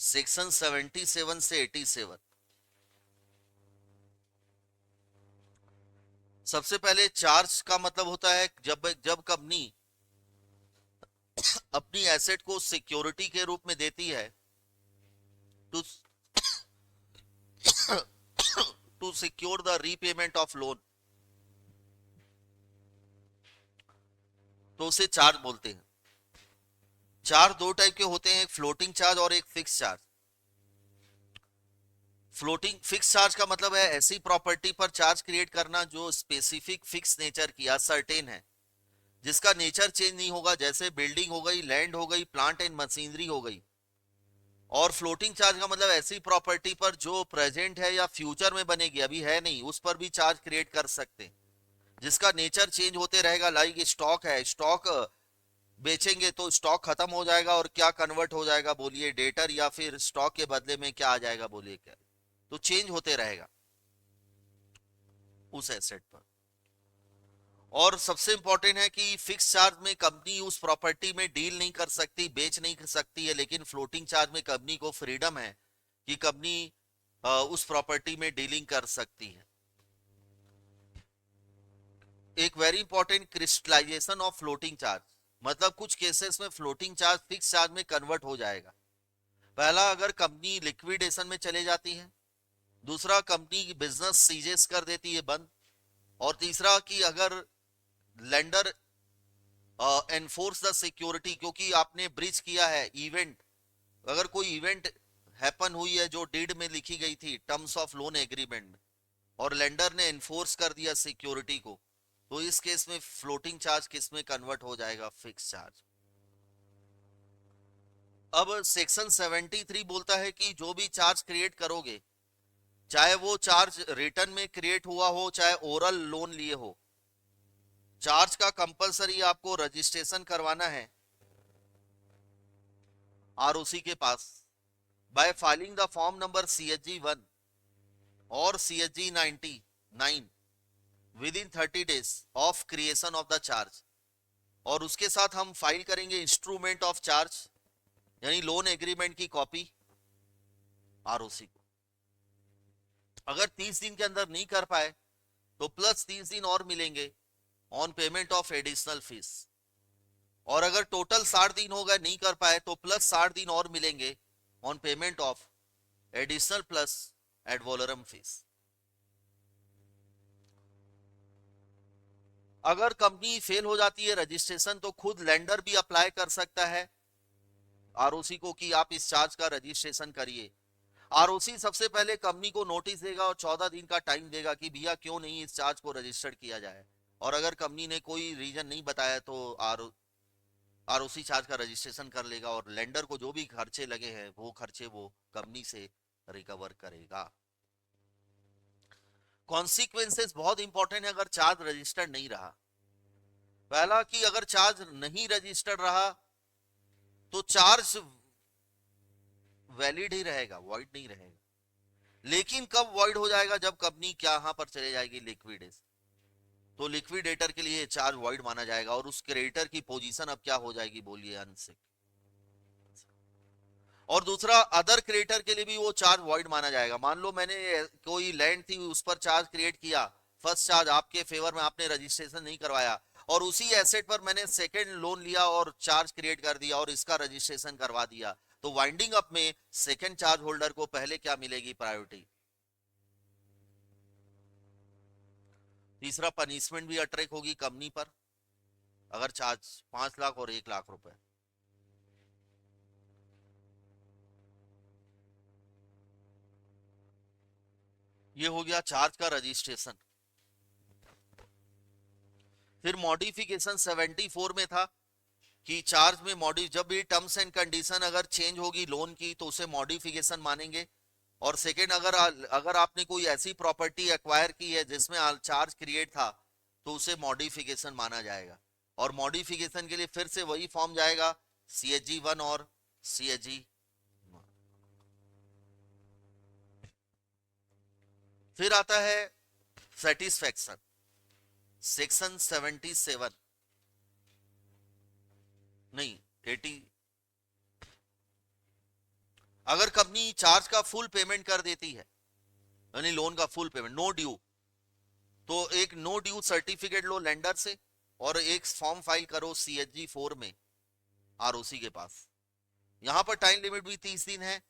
Section 77 से 87। सबसे पहले चार्ज का मतलब होता है जब जब कंपनी अपनी एसेट को सिक्योरिटी के रूप में देती है to to secure the repayment of loan, तो उसे चार्ज बोलते हैं। चार्ज दो टाइप के होते हैं, एक फ्लोटिंग चार्ज और एक fix charge. Floating fix charge का मतलब है ऐसी प्रॉपर्टी पर चार्ज क्रिएट करना जो स्पेसिफिक फिक्स नेचर की या सर्टेन है, जिसका नेचर चेंज नहीं होगा, जैसे बिल्डिंग हो गई, लैंड हो गई, प्लांट एंड मशीनरी हो गई। और फ्लोटिंग चार्ज का मतलब ऐसी प्रॉपर्टी पर जो प्रेजेंट है या फ्यूचर में बनेगी, अभी है नहीं, उस पर भी चार्ज क्रिएट कर सकते हैं, जिसका नेचर चेंज होते रहेगा। लाइक स्टॉक है, स्टॉक बेचेंगे तो स्टॉक खत्म हो जाएगा और क्या कन्वर्ट हो जाएगा बोलिए, डेटर, या फिर स्टॉक के बदले में क्या आ जाएगा बोलिए, क्या तो चेंज होते रहेगा उस एसेट पर। और सबसे इंपॉर्टेंट है कि फिक्स चार्ज में कंपनी उस प्रॉपर्टी में डील नहीं कर सकती, बेच नहीं कर सकती है, लेकिन फ्लोटिंग चार्ज में कंपनी को फ्रीडम है कि कंपनी उस प्रॉपर्टी में डीलिंग कर सकती है। एक very important, crystallisation of floating charge, मतलब कुछ केसेस में फ्लोटिंग चार्ज फिक्स चार्ज में कन्वर्ट हो जाएगा। पहला, अगर कंपनी लिक्विडेशन में चले जाती है। दूसरा, कंपनी की बिजनेस सीजेस कर देती है, बंद। और तीसरा कि अगर लेंडर एनफोर्स द सिक्योरिटी, क्योंकि आपने ब्रीच किया है इवेंट, अगर कोई इवेंट हैपन हुई है जो डीड में लिखी गई थी टर्म्स ऑफ लोन एग्रीमेंट में, और लेंडर ने एनफोर्स कर दिया सिक्योरिटी को, तो इस केस में फ्लोटिंग चार्ज किस में कन्वर्ट हो जाएगा, फिक्स चार्ज। अब सेक्शन 73 बोलता है कि जो भी चार्ज क्रिएट करोगे, चाहे वो चार्ज रिटर्न में क्रिएट हुआ हो, चाहे ओरल लोन लिए हो, चार्ज का कंपलसरी आपको रजिस्ट्रेशन करवाना है आरओसी के पास, by filing the form number CHG 1 और CHG 99 within 30 days of creation of the charge. और उसके साथ हम फाइल करेंगे इंस्ट्रूमेंट ऑफ चार्ज, यानी लोन एग्रीमेंट की कॉपी आरओसी को। अगर 30 दिन के अंदर नहीं कर पाए तो प्लस 30 दिन और मिलेंगे on payment of additional fees. और अगर टोटल 60 दिन हो गए नहीं कर पाए तो प्लस 60 दिन और मिलेंगे on payment of additional plus ad valorem fees. अगर कंपनी फेल हो जाती है रजिस्ट्रेशन, तो खुद लेंडर भी अप्लाई कर सकता है आरओसी को कि आप इस चार्ज का रजिस्ट्रेशन करिए। आरओसी सबसे पहले कंपनी को नोटिस देगा और 14 दिन का टाइम देगा कि भैया क्यों नहीं इस चार्ज को रजिस्टर्ड किया जाए। और अगर कंपनी ने कोई रीजन नहीं बताया तो आरओसी चार्ज का रजिस्ट्रेशन कर लेगा, और लेंडर को जो भी खर्चे लगे हैं वो खर्चे वो कंपनी से रिकवर करेगा। कॉन्सिक्वेंसेस बहुत इंपॉर्टेंट है अगर चार्ज रजिस्टर्ड नहीं रहा। पहला कि अगर चार्ज नहीं रजिस्टर्ड रहा तो चार्ज वैलिड ही रहेगा, वॉइड नहीं रहेगा। लेकिन कब वॉइड हो जाएगा, जब कंपनी क्या यहां पर चले जाएगी लिक्विडेशन, तो लिक्विडेटर के लिए चार्ज वॉइड माना जाएगा और उस क्रेडिटर की पोजीशन अब क्या हो जाएगी बोलिए, अनसिक। और दूसरा, अदर क्रिएटर के लिए भी वो चार्ज वॉइड माना जाएगा। मान लो मैंने कोई लैंड थी उस पर चार्ज क्रिएट किया, फर्स्ट चार्ज आपके फेवर में, आपने रजिस्ट्रेशन नहीं करवाया, और उसी एसेट पर मैंने सेकंड लोन लिया और चार्ज क्रिएट कर दिया और इसका रजिस्ट्रेशन करवा दिया, तो वाइंडिंग अप में सेकंड चार्ज होल्डर को पहले क्या मिलेगी, प्रायोरिटी। तीसरा, पनिशमेंट भी अट्रैक्ट होगी कंपनी पर अगर चार्ज 5 लाख और 1 लाख रुपए। ये हो गया चार्ज का रजिस्ट्रेशन। फिर मॉडिफिकेशन 74 में था कि चार्ज में मॉडि जब भी टर्म्स एंड कंडीशन अगर चेंज होगी लोन की तो उसे मॉडिफिकेशन मानेंगे। और सेकेंड, अगर अगर आपने कोई ऐसी प्रॉपर्टी एक्वायर की है जिसमें चार्ज क्रिएट था तो उसे मॉडिफिकेशन माना जाएगा। और मॉडिफिकेशन के लिए फिर से वही फॉर्म जाएगा, CHG 1 और CHG। फिर आता है सेटिस्फेक्शन, सेक्शन 77, नहीं 80, अगर कंपनी चार्ज का फुल पेमेंट कर देती है, यानी लोन का फुल पेमेंट, नो ड्यू, तो एक नो ड्यू सर्टिफिकेट लो लेंडर से और एक फॉर्म फाइल करो CHG 4 में ROC के पास। यहां पर टाइम लिमिट भी 30 दिन है।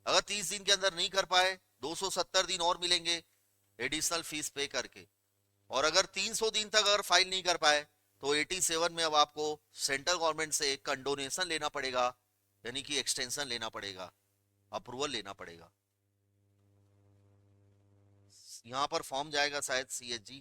अगर 30 दिन के अंदर नहीं कर पाए 270 दिन और मिलेंगे एडिशनल फीस पे करके। और अगर 300 दिन तक अगर फाइल नहीं कर पाए तो 87 में अब आपको सेंट्रल गवर्नमेंट से कंडोनेशन लेना पड़ेगा, यानी कि एक्सटेंशन लेना पड़ेगा, अप्रूवल लेना पड़ेगा। यहां पर फॉर्म जाएगा शायद CHG